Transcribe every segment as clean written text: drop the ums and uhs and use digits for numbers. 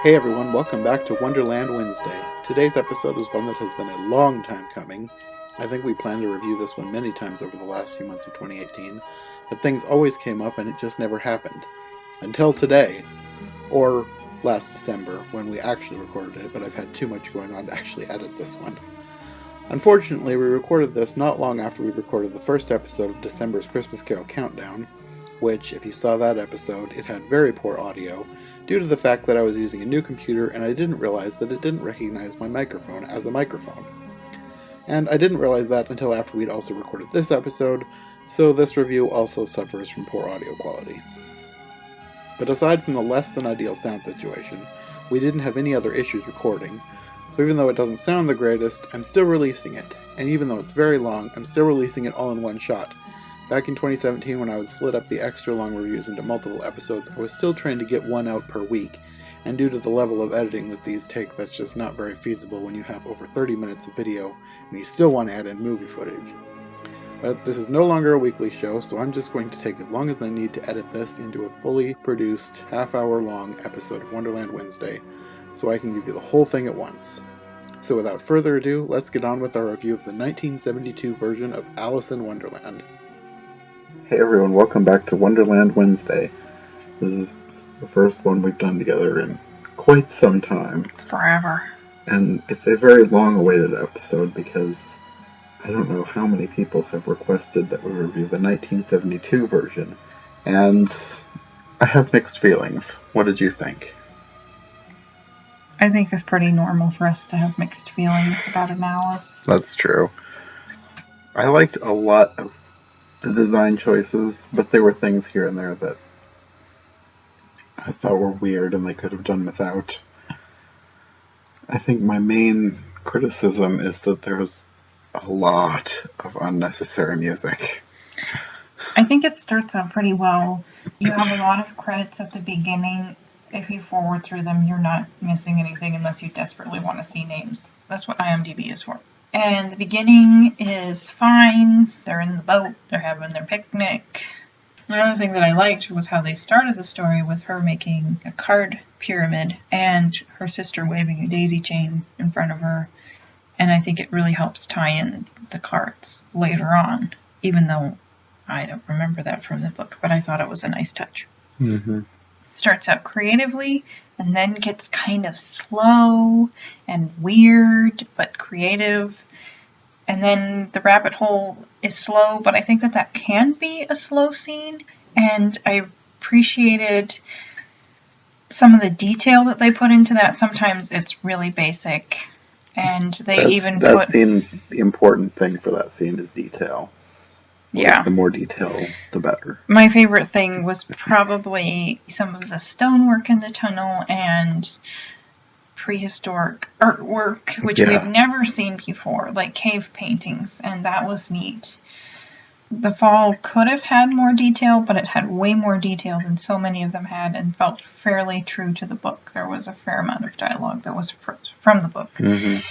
Hey everyone, welcome back to Wonderland Wednesday. Today's episode is one that has been a long time coming. I think we planned to review this one many times over the last few months of 2018, but things always came up and it just never happened. Until today, or last December, when we actually recorded it, but I've had too much going on to actually edit this one. Unfortunately, we recorded this not long after we recorded the first episode of December's Christmas Carol Countdown, which, if you saw that episode, it had very poor audio, due to the fact that I was using a new computer and I didn't realize that it didn't recognize my microphone as a microphone. And I didn't realize that until after we'd also recorded this episode, so this review also suffers from poor audio quality. But aside from the less than ideal sound situation, we didn't have any other issues recording, so even though it doesn't sound the greatest, I'm still releasing it, and even though it's very long, I'm still releasing it all in one shot. Back in 2017, when I would split up the extra long reviews into multiple episodes, I was still trying to get one out per week, and due to the level of editing that these take, that's just not very feasible when you have over 30 minutes of video, and you still want to add in movie footage. But this is no longer a weekly show, so I'm just going to take as long as I need to edit this into a fully produced, half-hour-long episode of Wonderland Wednesday, so I can give you the whole thing at once. So without further ado, let's get on with our review of the 1972 version of Alice in Wonderland. Hey everyone, welcome back to Wonderland Wednesday. This is the first one we've done together in quite some time. Forever. And it's a very long-awaited episode because I don't know how many people have requested that we review the 1972 version. And I have mixed feelings. What did you think? I think it's pretty normal for us to have mixed feelings about an Alice. That's true. I liked a lot of the design choices, but there were things here and there that I thought were weird and they could have done without. I think my main criticism is that there's a lot of unnecessary music. I think it starts out pretty well. You have a lot of credits at the beginning. If you forward through them, you're not missing anything unless you desperately want to see names. That's what IMDb is for. And the beginning is fine. They're in the boat. They're having their picnic. Another thing that I liked was how they started the story with her making a card pyramid and her sister waving a daisy chain in front of her. And I think it really helps tie in the cards later on, even though I don't remember that from the book, but I thought it was a nice touch. Mm-hmm. Starts out creatively and then gets kind of slow and weird but creative. And then the rabbit hole is slow, but I think that can be a slow scene. And I appreciated some of the detail that they put into that. Sometimes it's really basic. And they the important thing for that scene is detail. Yeah. The more detail, the better. My favorite thing was probably some of the stonework in the tunnel and prehistoric artwork, which we've never seen before, like cave paintings, and that was neat. The fall could have had more detail, but it had way more detail than so many of them had and felt fairly true to the book. There was a fair amount of dialogue that was from the book. Mm-hmm.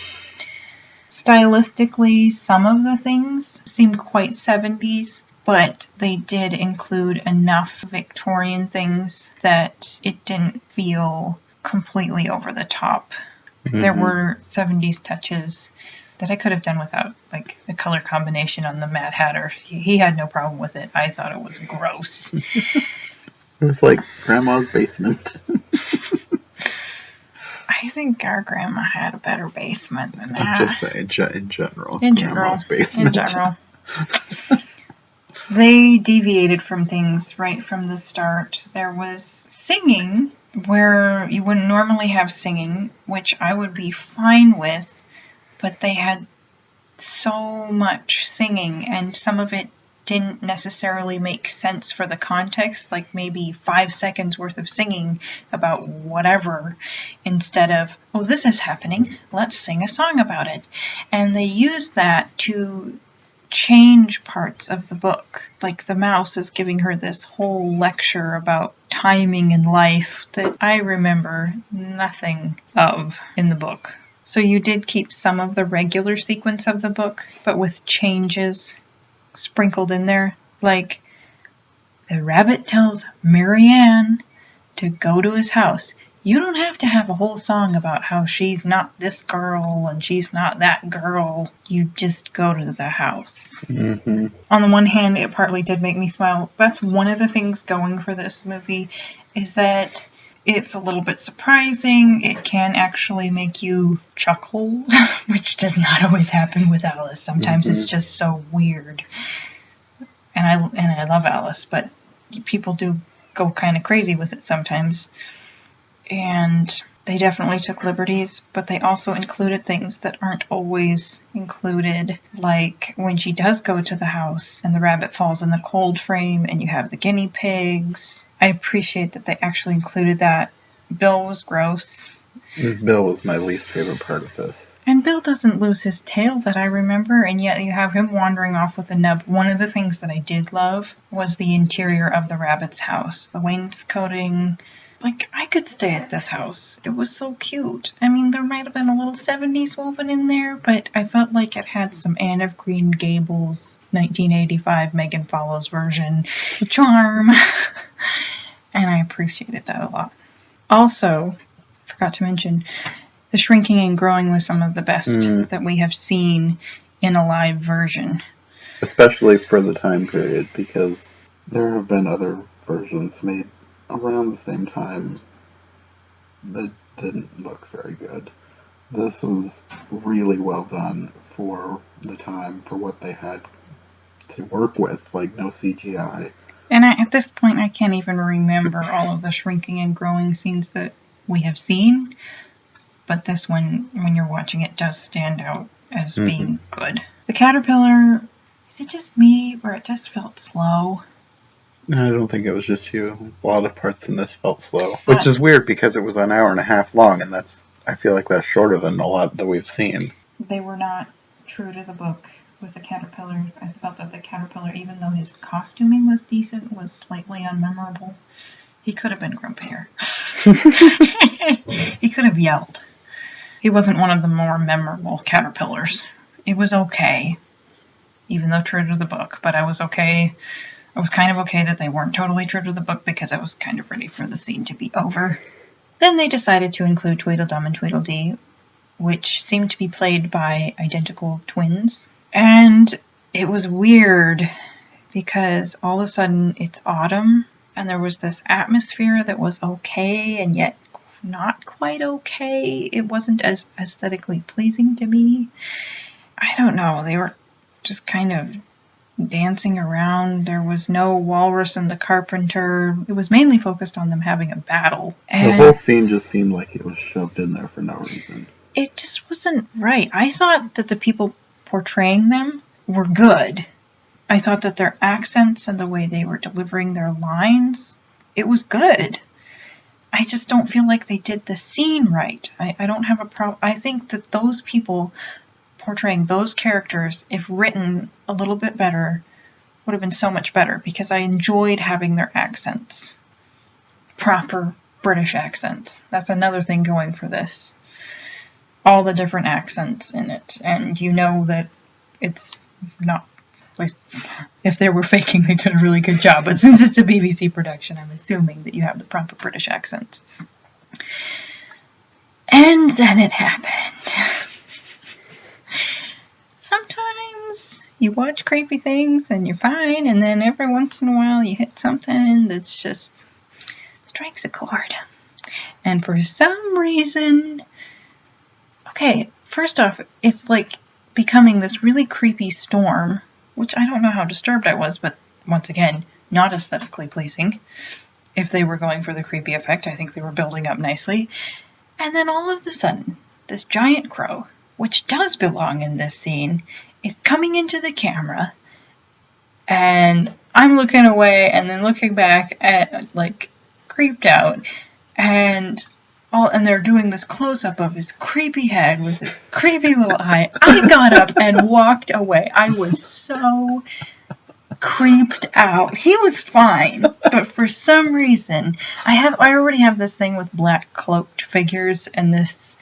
Stylistically, some of the things seemed quite 70s, but they did include enough Victorian things that it didn't feel completely over the top. Mm-hmm. There were 70s touches that I could have done without, like the color combination on the Mad Hatter. He had no problem with it. I thought it was gross. It was like Grandma's basement. I think our grandma had a better basement than that. I'm just saying, in general. Grandma's basement. In general. They deviated from things right from the start. There was singing where you wouldn't normally have singing, which I would be fine with, but they had so much singing, and some of it didn't necessarily make sense for the context, like maybe 5 seconds worth of singing about whatever, instead of, oh, this is happening, let's sing a song about it. And they used that to change parts of the book. Like the mouse is giving her this whole lecture about timing in life that I remember nothing of in the book. So you did keep some of the regular sequence of the book, but with changes sprinkled in there. Like, the rabbit tells Marianne to go to his house. You don't have to have a whole song about how she's not this girl and she's not that girl. You just go to the house. Mm-hmm. On the one hand, it partly did make me smile. That's one of the things going for this movie, is that it's a little bit surprising. It can actually make you chuckle, which does not always happen with Alice. Sometimes it's just so weird. And I love Alice, but people do go kind of crazy with it sometimes. And they definitely took liberties, but they also included things that aren't always included, like when she does go to the house and the rabbit falls in the cold frame and you have the guinea pigs. I appreciate that they actually included that. Bill was gross. Bill was my least favorite part of this. And Bill doesn't lose his tail that I remember, and yet you have him wandering off with a nub. One of the things that I did love was the interior of the rabbit's house. The wainscoting. Like, I could stay at this house. It was so cute. I mean, there might have been a little 70s woven in there, but I felt like it had some Anne of Green Gables 1985 Megan Follows version charm. And I appreciated that a lot. Also, forgot to mention, the shrinking and growing was some of the best that we have seen in a live version. Especially for the time period, because there have been other versions made around the same time that didn't look very good. This was really well done for the time, for what they had to work with, like no CGI. And at this point, I can't even remember all of the shrinking and growing scenes that we have seen, but this one, when you're watching it, does stand out as being good. The caterpillar, is it just me, or it just felt slow? I don't think it was just you. A lot of parts in this felt slow. Which is weird because it was an hour and a half long, and I feel like that's shorter than a lot that we've seen. They were not true to the book with the caterpillar. I felt that the caterpillar, even though his costuming was decent, was slightly unmemorable. He could have been grumpier. He could have yelled. He wasn't one of the more memorable caterpillars. It was okay, even though true to the book, but I was okay. I was kind of okay that they weren't totally true to the book because I was kind of ready for the scene to be over. Then they decided to include Tweedledum and Tweedledee, which seemed to be played by identical twins. And it was weird because all of a sudden it's autumn and there was this atmosphere that was okay and yet not quite okay. It wasn't as aesthetically pleasing to me. I don't know. They were just kind of dancing around. There was no Walrus and the Carpenter. It was mainly focused on them having a battle. And the whole scene just seemed like it was shoved in there for no reason. It just wasn't right. I thought that the people portraying them were good. I thought that their accents and the way they were delivering their lines, it was good. I just don't feel like they did the scene right. I don't have a problem. I think that those people portraying those characters, if written a little bit better, would have been so much better because I enjoyed having their accents. Proper British accents. That's another thing going for this. All the different accents in it. And you know that it's not, at least if they were faking, they did a really good job. But since it's a BBC production, I'm assuming that you have the proper British accents. And then it happened. Sometimes you watch creepy things and you're fine, and then every once in a while you hit something that's just strikes a chord. And for some reason, okay, first off, it's like becoming this really creepy storm, which I don't know how disturbed I was, but once again, not aesthetically pleasing. If they were going for the creepy effect, I think they were building up nicely. And then all of a sudden, this giant crow, which does belong in this scene, is coming into the camera, and I'm looking away and then looking back at, like, creeped out, and they're doing this close-up of his creepy head with his creepy little eye. I got up and walked away. I was so creeped out. He was fine, but for some reason, I already have this thing with black cloaked figures, and this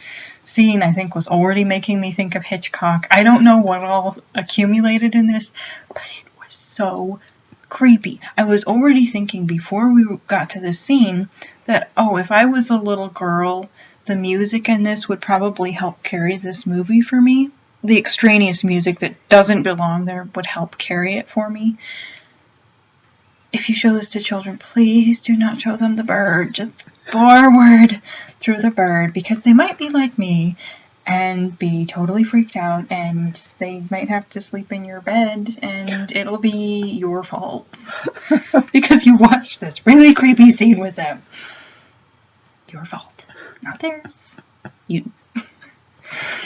scene, I think, was already making me think of Hitchcock. I don't know what all accumulated in this, but it was so creepy. I was already thinking before we got to this scene that, oh, if I was a little girl, the music in this would probably help carry this movie for me. The extraneous music that doesn't belong there would help carry it for me. If you show this to children, please do not show them the bird. Just forward through the bird, because they might be like me and be totally freaked out, and they might have to sleep in your bed, and it'll be your fault because you watched this really creepy scene with them. Your fault, not theirs. You.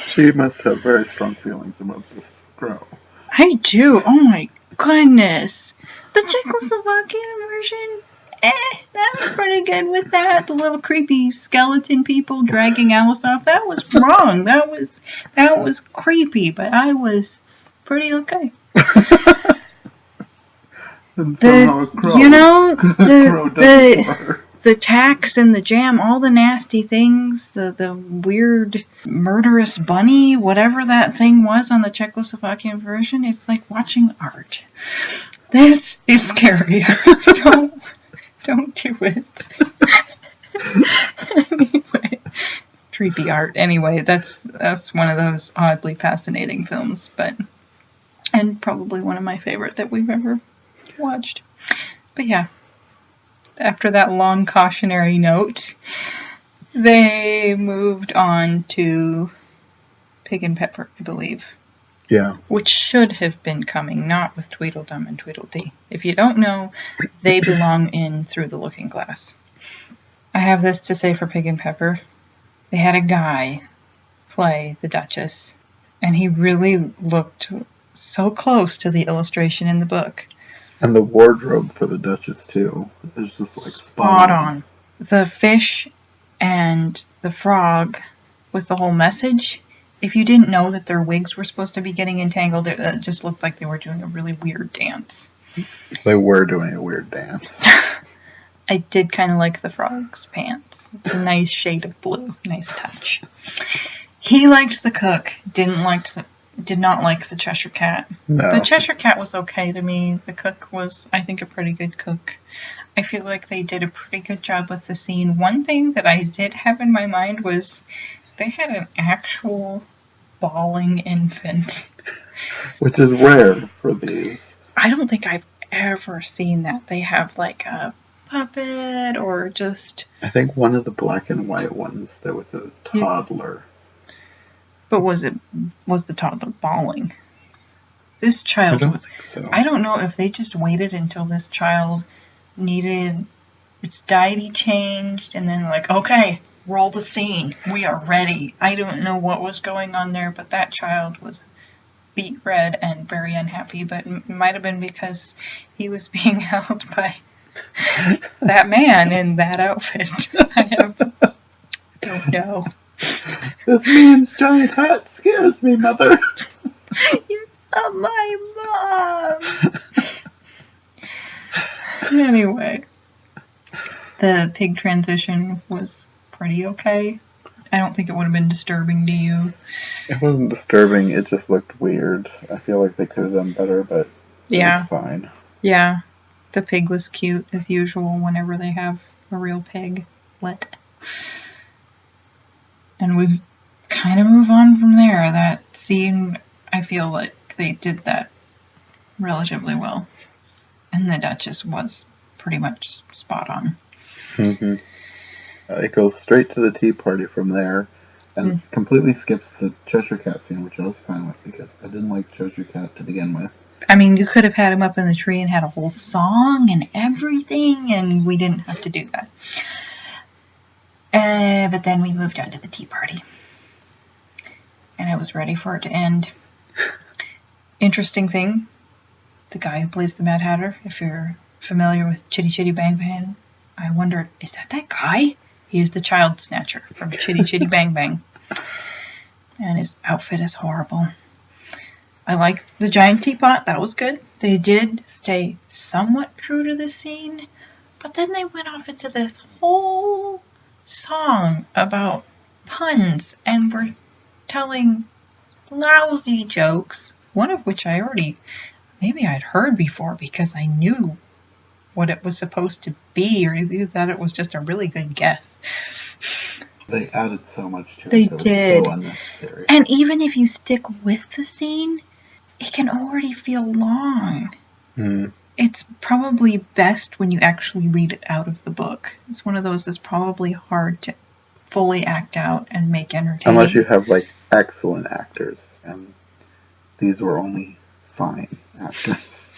She must have very strong feelings about this girl. I do. Oh my goodness. The Czechoslovakian version, that was pretty good with that. The little creepy skeleton people dragging Alice off, that was wrong. That was creepy, but I was pretty okay. And somehow a crow, the tacks and the jam, all the nasty things, the weird murderous bunny, whatever that thing was on the Czechoslovakian version, it's like watching art. This is scary. Don't do it. Anyway, creepy art. Anyway, that's one of those oddly fascinating films, and probably one of my favorite that we've ever watched. But yeah, after that long cautionary note, they moved on to Pig and Pepper, I believe. Yeah. Which should have been coming, not with Tweedledum and Tweedledee. If you don't know, they belong in Through the Looking Glass. I have this to say for Pig and Pepper. They had a guy play the Duchess, and he really looked so close to the illustration in the book. And the wardrobe for the Duchess, too, is just like spot on. The fish and the frog with the whole message. If you didn't know that their wigs were supposed to be getting entangled, it just looked like they were doing a really weird dance. They were doing a weird dance. I did kind of like the frog's pants. It's a nice shade of blue. Nice touch. He liked the cook. Did not like the Cheshire Cat. No. The Cheshire Cat was okay to me. The cook was, I think, a pretty good cook. I feel like they did a pretty good job with the scene. One thing that I did have in my mind was they had an actual bawling infant. Which is rare for these. I don't think I've ever seen that. They have like a puppet or just... I think one of the black and white ones, there was a toddler. But was the toddler bawling? This child... I don't think so. I don't know if they just waited until this child needed its diety changed and then like, okay, roll the scene. We are ready. I don't know what was going on there, but that child was beet red and very unhappy, but it might have been because he was being held by that man in that outfit. I don't know. This man's giant hat scares me, Mother. You're not my mom. Anyway, the pig transition was pretty okay. I don't think it would have been disturbing to you. It wasn't disturbing, it just looked weird. I feel like they could have done better, but it was fine. Yeah. The pig was cute, as usual, whenever they have a real pig. And we kind of move on from there. That scene, I feel like they did that relatively well. And the Duchess was pretty much spot on. Mm-hmm. It goes straight to the tea party from there, and completely skips the Cheshire Cat scene, which I was fine with because I didn't like the Cheshire Cat to begin with. I mean, you could have had him up in the tree and had a whole song and everything, and we didn't have to do that. But then we moved on to the tea party. And I was ready for it to end. Interesting thing, the guy who plays the Mad Hatter, if you're familiar with Chitty Chitty Bang Bang, I wondered, is that guy? He is the child snatcher from Chitty Chitty Bang Bang. And his outfit is horrible. I liked the giant teapot. That was good. They did stay somewhat true to the scene. But then they went off into this whole song about puns and were telling lousy jokes. One of which maybe I'd heard before because I knew what it was supposed to be, or you thought it was just a really good guess. They added so much to They it that did. was so unnecessary. And even if you stick with the scene, it can already feel long. Mm. It's probably best when you actually read it out of the book. It's one of those that's probably hard to fully act out and make entertaining. Unless you have, like, excellent actors, and these were only fine actors.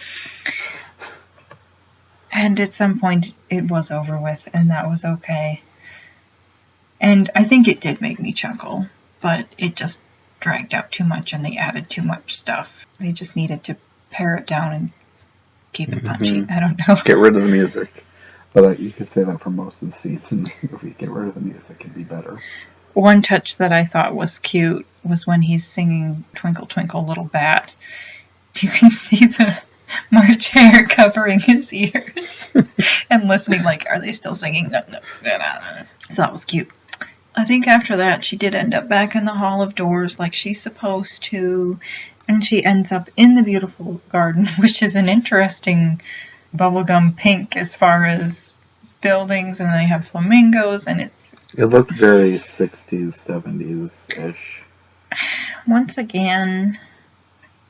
And at some point, it was over with, and that was okay. And I think it did make me chuckle, but it just dragged out too much, and they added too much stuff. They just needed to pare it down and keep it punchy. I don't know. Get rid of the music. But you could say that for most of the scenes in this movie. Get rid of the music, it'd be better. One touch that I thought was cute was when he's singing Twinkle Twinkle Little Bat. You can see the March Hare covering his ears and listening like, are they still singing? No. So that was cute. I think after that she did end up back in the Hall of Doors like she's supposed to, and she ends up in the beautiful garden, which is an interesting bubblegum pink as far as buildings, and they have flamingos, and it looked very 60s, 70s-ish. Once again,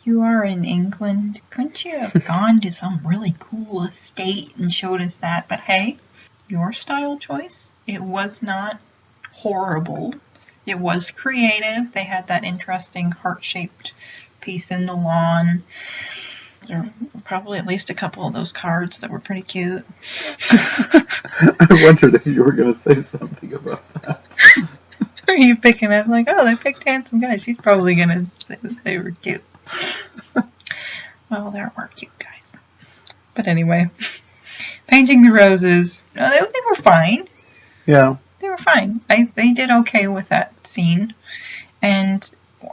you are in England. Couldn't you have gone to some really cool estate and showed us that? But hey, your style choice. It was not horrible. It was creative. They had that interesting heart-shaped piece in the lawn. There were probably at least a couple of those cards that were pretty cute. I wondered if you were going to say something about that. Are you picking up like, oh, they picked handsome guys? She's probably going to say that they were cute. Well, there were cute guys. But anyway, painting the roses. No, they were fine. Yeah. They were fine. They did okay with that scene. And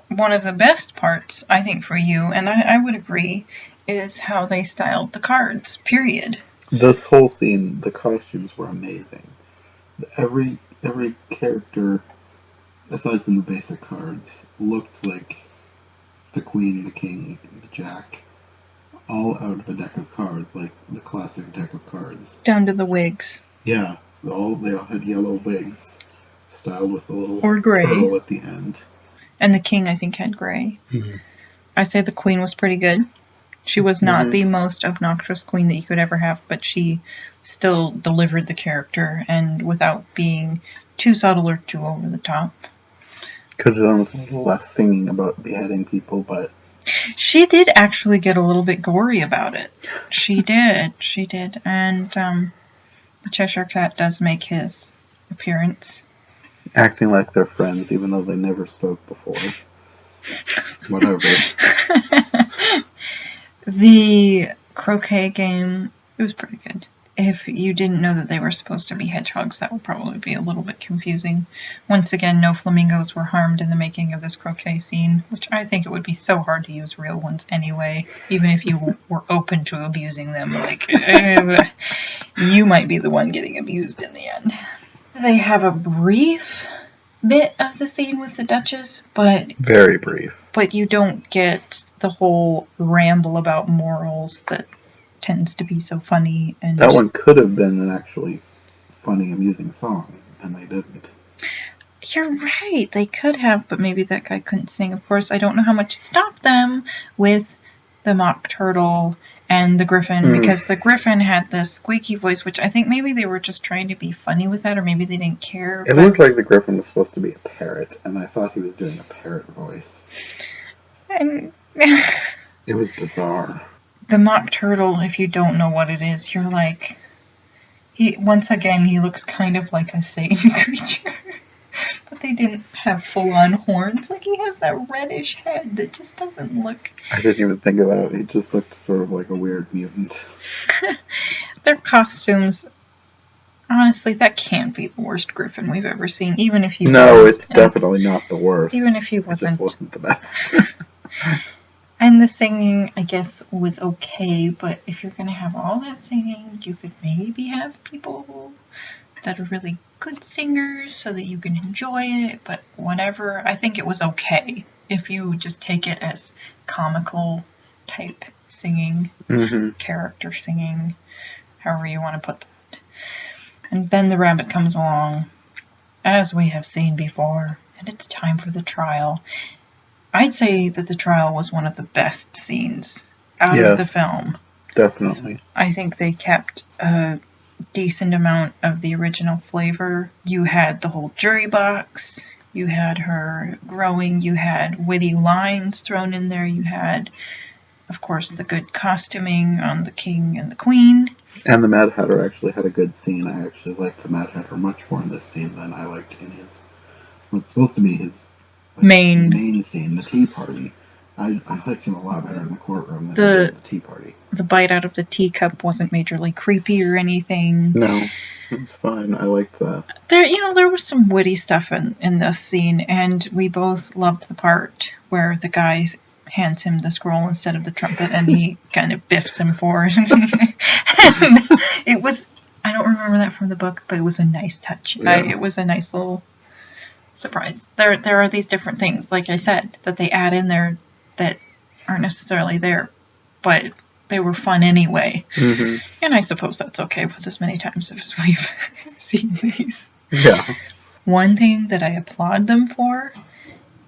one of the best parts, I think, for you, and I would agree, is how they styled the cards, period. This whole scene, the costumes were amazing. Every character, aside from the basic cards, looked like the Queen, the King, the Jack, all out of a deck of cards, like the classic deck of cards. Down to the wigs. Yeah, they all had yellow wigs, styled with the little or gray pearl at the end. And the King, I think, had gray. Mm-hmm. I'd say the Queen was pretty good. She was not the most obnoxious queen that you could ever have, but she still delivered the character, and without being too subtle or too over the top. Could have done with a little less singing about beheading people, but... She did actually get a little bit gory about it. She did. And the Cheshire Cat does make his appearance. Acting like they're friends, even though they never spoke before. Whatever. The croquet game, it was pretty good. If you didn't know that they were supposed to be hedgehogs, that would probably be a little bit confusing. Once again, no flamingos were harmed in the making of this croquet scene, which I think it would be so hard to use real ones anyway, even if you were open to abusing them. Like, you might be the one getting abused in the end. They have a brief bit of the scene with the Duchess, but... Very brief. But you don't get the whole ramble about morals that tends to be so funny. And that one could have been an actually funny, amusing song, and they didn't. You're right, they could have, but maybe that guy couldn't sing. Of course, I don't know how much stopped them with the Mock Turtle and the Griffin, because the Griffin had this squeaky voice, which I think maybe they were just trying to be funny with that, or maybe they didn't care. It looked like the Griffin was supposed to be a parrot, and I thought he was doing a parrot voice. And it was bizarre. The Mock Turtle, if you don't know what it is, you're like... Once again, he looks kind of like a Satan creature. But they didn't have full-on horns. Like, he has that reddish head that just doesn't look... I didn't even think about it. He just looked sort of like a weird mutant. Their costumes... Honestly, that can't be the worst Griffin we've ever seen, even if he No, it's definitely not the worst. Even if he wasn't. It just wasn't the best. And the singing, I guess, was okay, but if you're going to have all that singing, you could maybe have people that are really good singers so that you can enjoy it, but whatever. I think it was okay if you just take it as comical type singing, character singing. however you want to put that. And then the rabbit comes along, as we have seen before, and it's time for the trial. I'd say that the trial was one of the best scenes out of the film. Definitely. I think they kept a decent amount of the original flavor. You had the whole jury box, you had her growing, you had witty lines thrown in there, you had, of course, the good costuming on the king and the queen. And the Mad Hatter actually had a good scene. I actually liked the Mad Hatter much more in this scene than I liked in what's supposed to be his main scene, the tea party. I liked him a lot better in the courtroom than I did at the tea party. The bite out of the teacup wasn't majorly creepy or anything. No, it was fine. I liked that. There was some witty stuff in this scene, and we both loved the part where the guy hands him the scroll instead of the trumpet, and he kind of biffs him for it. And it was, I don't remember that from the book, but it was a nice touch. Yeah. It was a nice little surprise. There are these different things, like I said, that they add in there that aren't necessarily there, but they were fun anyway. Mm-hmm. And I suppose that's okay with as many times as we've seen these. Yeah. One thing that I applaud them for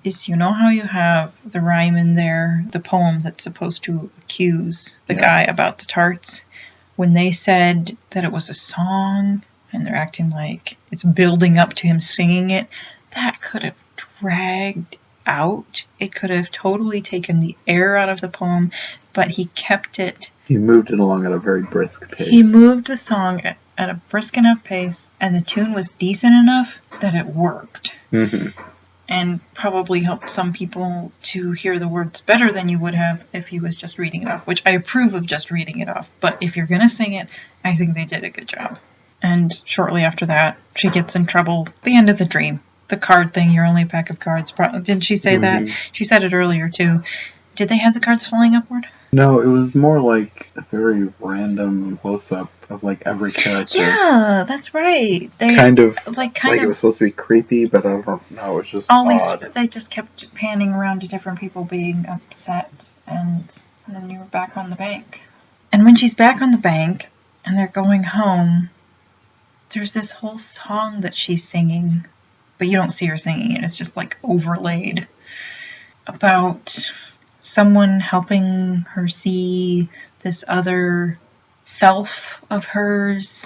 is, how you have the rhyme in there, the poem that's supposed to accuse the guy about the tarts. When they said that it was a song and they're acting like it's building up to him singing it, that could have dragged out. It could have totally taken the air out of the poem, but he kept it. He moved it along at a very brisk pace. He moved the song at a brisk enough pace, and the tune was decent enough that it worked. Mm-hmm. And probably helped some people to hear the words better than you would have if he was just reading it off, which I approve of just reading it off. But if you're going to sing it, I think they did a good job. And shortly after that, she gets in trouble. The end of the dream. The card thing, you're only a pack of cards. Didn't she say that? She said it earlier, too. Did they have the cards falling upward? No, it was more like a very random close-up of, every character. Yeah, that's right. They kind of it was supposed to be creepy, but I don't know, it was just always odd. They just kept panning around to different people being upset, and then you were back on the bank. And when she's back on the bank, and they're going home, there's this whole song that she's singing, but you don't see her singing it, it's just overlaid, about someone helping her see this other self of hers.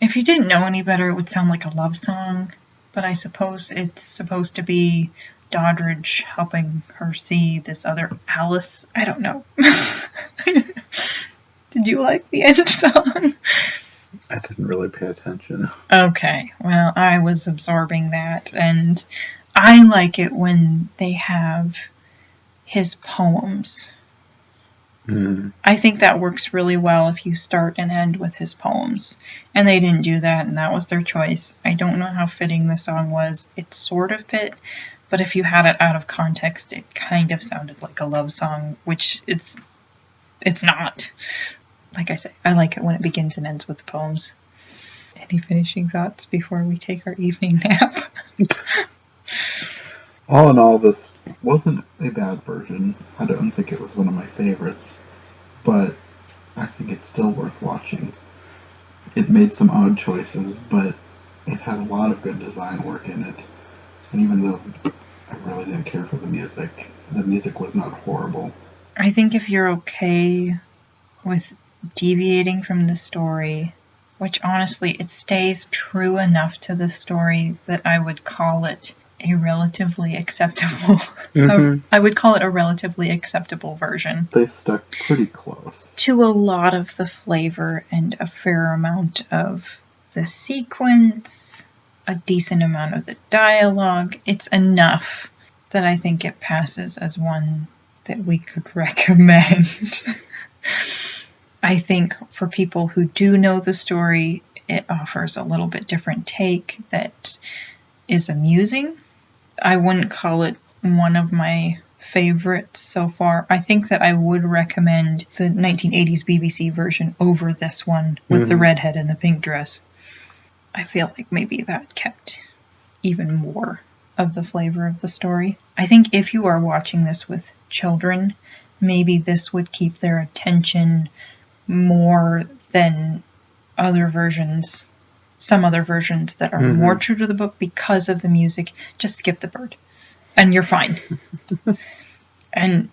If you didn't know any better, it would sound like a love song, but I suppose it's supposed to be Doddridge helping her see this other Alice. I don't know. Did you like the end song? I didn't really pay attention. Okay, well, I was absorbing that, and I like it when they have his poems. I think that works really well if you start and end with his poems. And they didn't do that, and that was their choice. I don't know how fitting the song was. It sort of fit, but if you had it out of context, it kind of sounded like a love song, which it's not. Like I said, I like it when it begins and ends with the poems. Any finishing thoughts before we take our evening nap? All in all, this wasn't a bad version. I don't think it was one of my favorites, but I think it's still worth watching. It made some odd choices, but it had a lot of good design work in it. And even though I really didn't care for the music was not horrible. I think if you're okay with deviating from the story, which honestly, it stays true enough to the story that I would call it a relatively acceptable. I would call it a relatively acceptable version. They stuck pretty close to a lot of the flavor and a fair amount of the sequence, a decent amount of the dialogue. It's enough that I think it passes as one that we could recommend. I think for people who do know the story, it offers a little bit different take that is amusing. I wouldn't call it one of my favorites so far. I think that I would recommend the 1980s BBC version over this one with the redhead and the pink dress. I feel like maybe that kept even more of the flavor of the story. I think if you are watching this with children, maybe this would keep their attention more than other versions, some other versions that are more true to the book because of the music, just skip the bird. And you're fine. And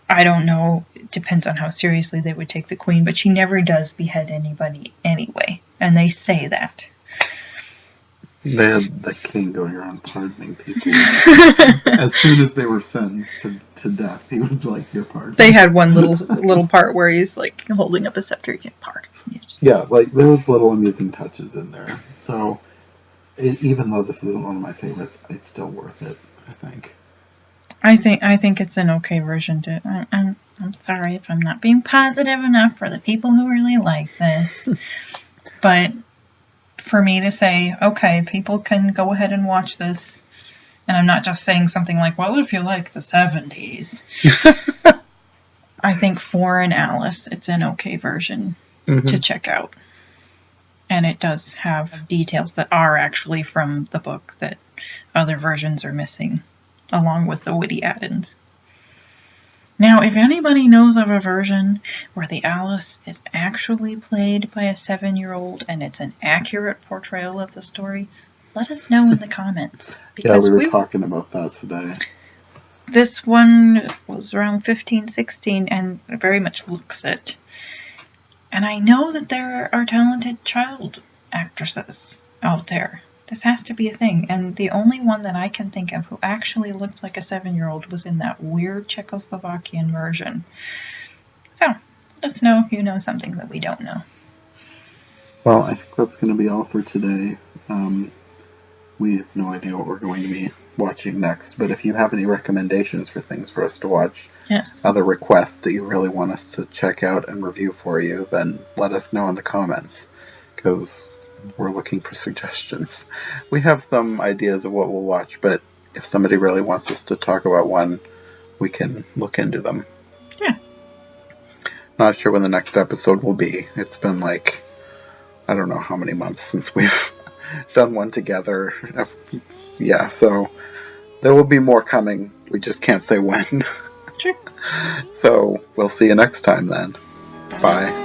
I don't know, it depends on how seriously they would take the queen, but she never does behead anybody anyway. And they say that. They had the king going around pardoning people. As soon as they were sentenced to death, he would be like, "You're pardoned." They had one little part where he's like holding up a scepter, you get pardoned. Yeah, like there was little amusing touches in there. So even though this isn't one of my favorites, it's still worth it, I think. I think it's an okay version. I'm sorry if I'm not being positive enough for the people who really like this, but for me to say, okay, people can go ahead and watch this, and I'm not just saying something like, well, if you like the 70s. I think for an Alice, it's an okay version to check out. And it does have details that are actually from the book that other versions are missing, along with the witty add-ins. Now, if anybody knows of a version where the Alice is actually played by a 7-year-old and it's an accurate portrayal of the story, let us know in the comments. Because we were talking about that today. This one was around 15, 16 and very much looks it. And I know that there are talented child actresses out there. This has to be a thing. And the only one that I can think of who actually looked like a 7-year-old was in that weird Czechoslovakian version. So, let us know if you know something that we don't know. Well, I think that's going to be all for today. We have no idea what we're going to be watching next, but if you have any recommendations for things for us to watch, other requests that you really want us to check out and review for you, then let us know in the comments, because we're looking for suggestions. We have some ideas of what we'll watch, but if somebody really wants us to talk about one, we can look into them. Yeah. Not sure when the next episode will be. It's been like, I don't know how many months since we've done one together. Yeah, so there will be more coming. We just can't say when. Sure. So we'll see you next time then. Bye.